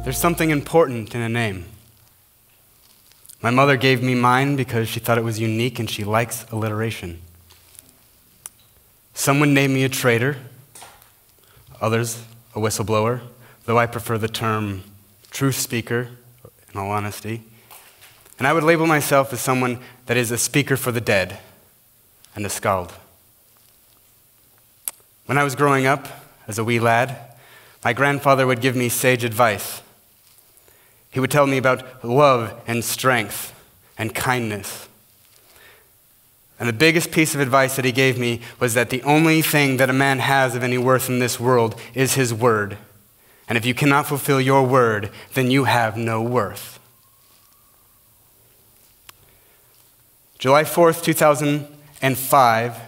There's something important in a name. My mother gave me mine because she thought it was unique and she likes alliteration. Some would name me a traitor, others a whistleblower, though I prefer the term truth speaker, in all honesty. And I would label myself as someone that is a speaker for the dead and a skald. When I was growing up, as a wee lad, my grandfather would give me sage advice. He would tell me about love and strength and kindness. And the biggest piece of advice that he gave me was that the only thing that a man has of any worth in this world is his word. And if you cannot fulfill your word, then you have no worth. July 4th, 2005,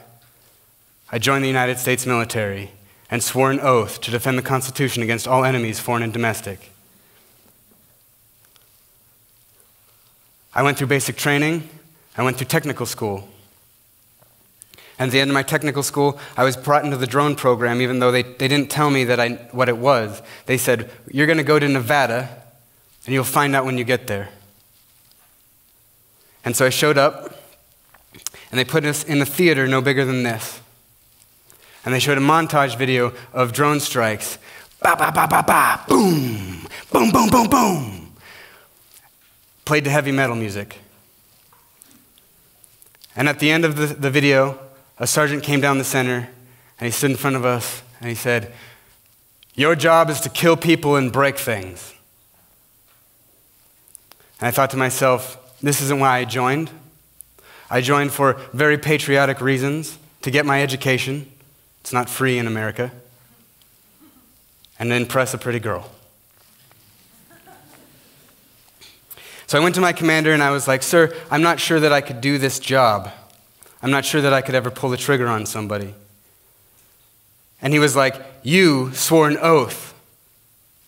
I joined the United States military and swore an oath to defend the Constitution against all enemies, foreign and domestic. I went through basic training. I went through technical school. And at the end of my technical school, I was brought into the drone program, even though they didn't tell me what it was. They said, you're going to go to Nevada, and you'll find out when you get there. And so I showed up, and they put us in a theater no bigger than this. And they showed a montage video of drone strikes. Ba, ba, ba, ba, ba, boom, boom, boom, boom, boom. Played to heavy metal music. And at the end of the video, a sergeant came down the center, and he stood in front of us, and he said, your job is to kill people and break things. And I thought to myself, this isn't why I joined. I joined for very patriotic reasons, to get my education. It's not free in America. And to impress a pretty girl. So I went to my commander and I was like, sir, I'm not sure that I could do this job. I'm not sure that I could ever pull the trigger on somebody. And he was like, you swore an oath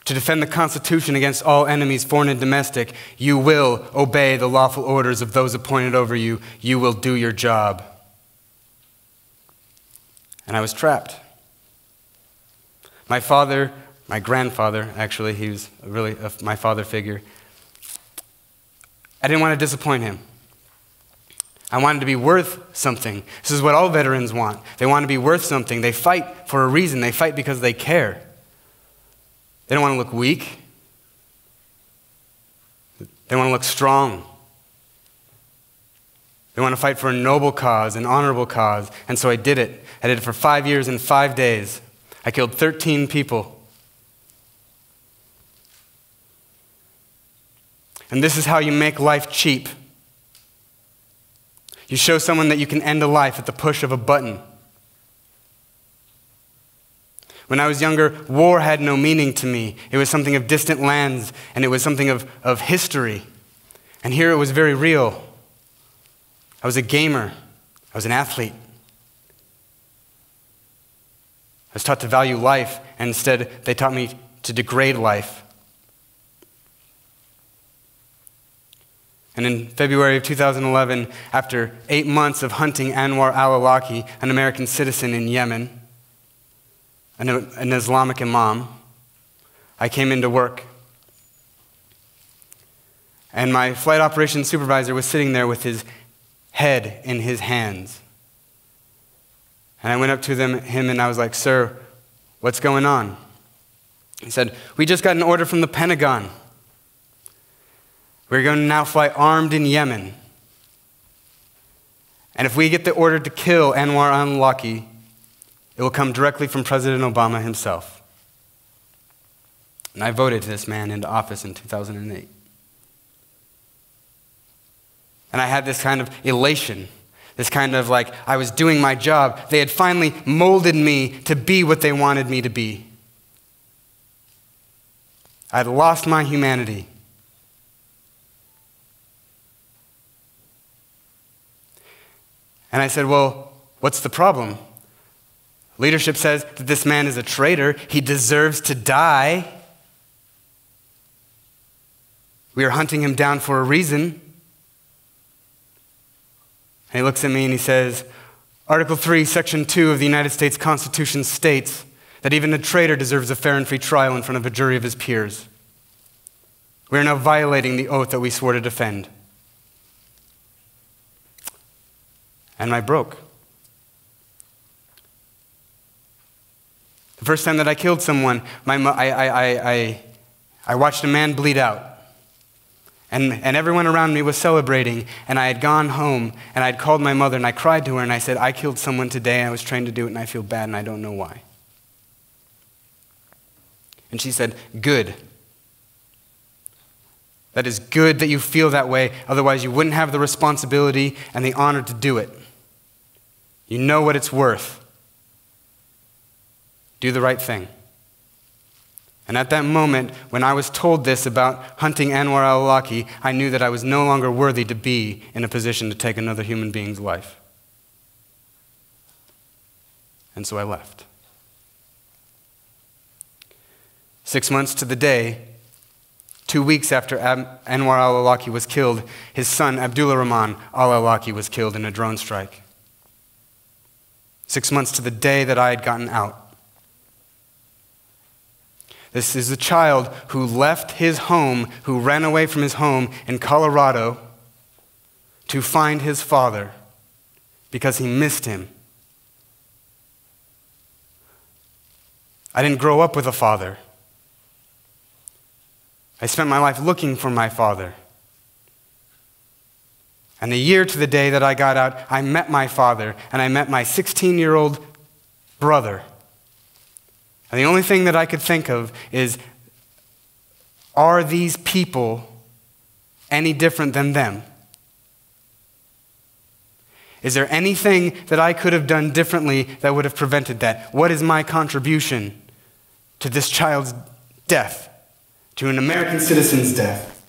to defend the Constitution against all enemies, foreign and domestic. You will obey the lawful orders of those appointed over you. You will do your job. And I was trapped. My father, my grandfather, actually, he was really my father figure. I didn't want to disappoint him. I wanted to be worth something. This is what all veterans want. They want to be worth something. They fight for a reason. They fight because they care. They don't want to look weak. They want to look strong. They want to fight for a noble cause, an honorable cause. And so I did it. I did it for 5 years and 5 days. I killed 13 people. And this is how you make life cheap. You show someone that you can end a life at the push of a button. When I was younger, war had no meaning to me. It was something of distant lands, and it was something of history. And here it was very real. I was a gamer. I was an athlete. I was taught to value life, and instead they taught me to degrade life. And in February of 2011, after 8 months of hunting Anwar al-Awlaki, an American citizen in Yemen, an Islamic imam, I came into work. And my flight operations supervisor was sitting there with his head in his hands. And I went up to him and I was like, sir, what's going on? He said, we just got an order from the Pentagon. We're going to now fly armed in Yemen. And if we get the order to kill Anwar al-Awlaki, it will come directly from President Obama himself. And I voted this man into office in 2008. And I had this kind of elation, this kind of like I was doing my job. They had finally molded me to be what they wanted me to be. I had lost my humanity. And I said, well, what's the problem? Leadership says that this man is a traitor. He deserves to die. We are hunting him down for a reason. And he looks at me and he says, Article 3, Section 2 of the United States Constitution states that even a traitor deserves a fair and free trial in front of a jury of his peers. We are now violating the oath that we swore to defend. And I broke. The first time that I killed someone, I watched a man bleed out. And everyone around me was celebrating, and I had gone home, and I had called my mother, and I cried to her, and I said, I killed someone today, I was trained to do it, and I feel bad, and I don't know why. And she said, good. That is good that you feel that way, otherwise you wouldn't have the responsibility and the honor to do it. You know what it's worth. Do the right thing. And at that moment, when I was told this about hunting Anwar al-Awlaki, I knew that I was no longer worthy to be in a position to take another human being's life. And so I left. 6 months to the day, 2 weeks after Anwar al-Awlaki was killed, his son Abdullah Rahman al-Awlaki was killed in a drone strike. 6 months to the day that I had gotten out. This is a child who left his home, who ran away from his home in Colorado to find his father because he missed him. I didn't grow up with a father. I spent my life looking for my father. And a year to the day that I got out, I met my father, and I met my 16-year-old brother. And the only thing that I could think of is, are these people any different than them? Is there anything that I could have done differently that would have prevented that? What is my contribution to this child's death, to an American citizen's death?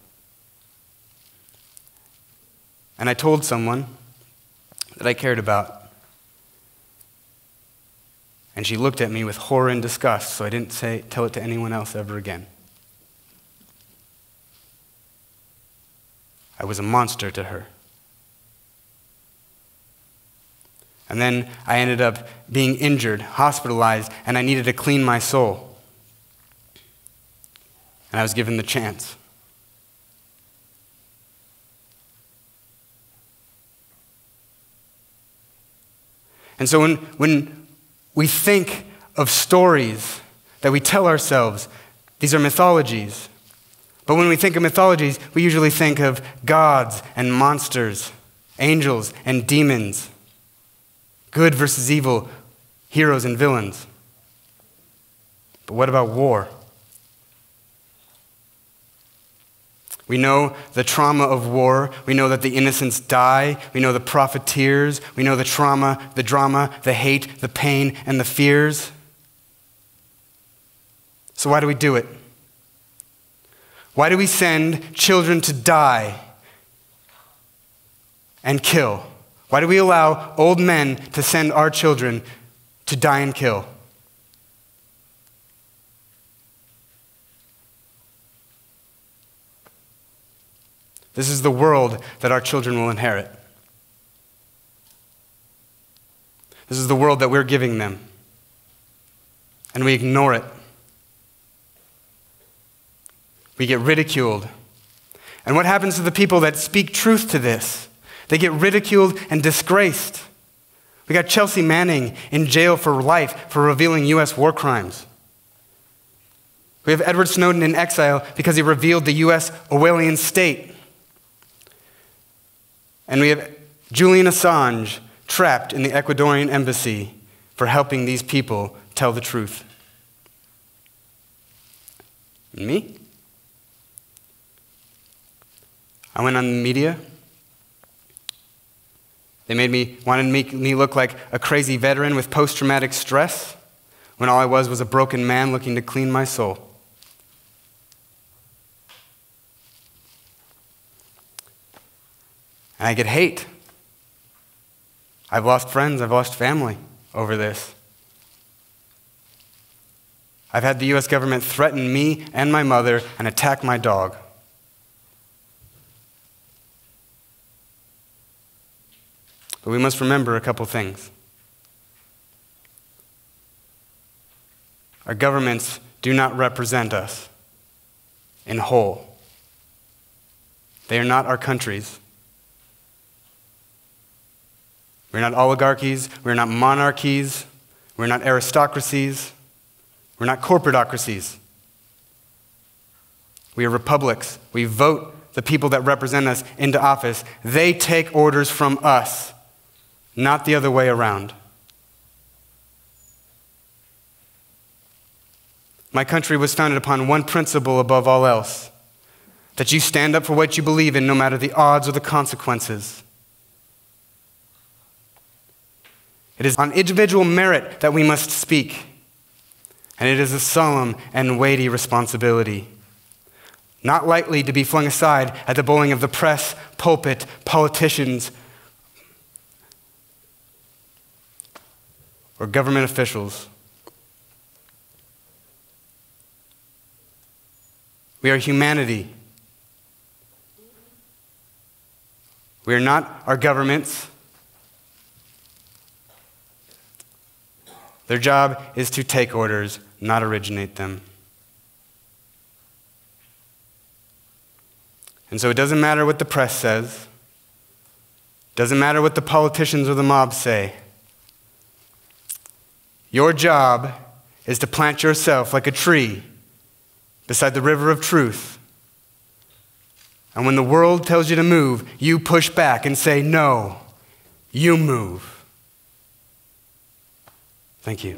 And I told someone that I cared about. And she looked at me with horror and disgust, so I didn't tell it to anyone else ever again. I was a monster to her. And then I ended up being injured, hospitalized, and I needed to clean my soul. And I was given the chance. And so when we think of stories that we tell ourselves, these are mythologies. But when we think of mythologies, we usually think of gods and monsters, angels and demons, good versus evil, heroes and villains. But what about war? We know the trauma of war. We know that the innocents die. We know the profiteers. We know the trauma, the drama, the hate, the pain, and the fears. So why do we do it? Why do we send children to die and kill? Why do we allow old men to send our children to die and kill? This is the world that our children will inherit. This is the world that we're giving them. And we ignore it. We get ridiculed. And what happens to the people that speak truth to this? They get ridiculed and disgraced. We got Chelsea Manning in jail for life for revealing U.S. war crimes. We have Edward Snowden in exile because he revealed the U.S. Orwellian state. And we have Julian Assange trapped in the Ecuadorian embassy for helping these people tell the truth. And me? I went on the media. They wanted to make me look like a crazy veteran with post-traumatic stress, when all I was a broken man looking to clean my soul. And I get hate. I've lost friends, I've lost family over this. I've had the U.S. government threaten me and my mother and attack my dog. But we must remember a couple things. Our governments do not represent us in whole. They are not our countries. We're not oligarchies. We're not monarchies. We're not aristocracies. We're not corporatocracies. We are republics. We vote the people that represent us into office. They take orders from us, not the other way around. My country was founded upon one principle above all else, that you stand up for what you believe in no matter the odds or the consequences. It is on individual merit that we must speak, and it is a solemn and weighty responsibility, not lightly to be flung aside at the bullying of the press, pulpit, politicians, or government officials. We are humanity. We are not our governments. Their job is to take orders, not originate them. And so it doesn't matter what the press says. It doesn't matter what the politicians or the mob say. Your job is to plant yourself like a tree beside the river of truth. And when the world tells you to move, you push back and say, no, you move. Thank you.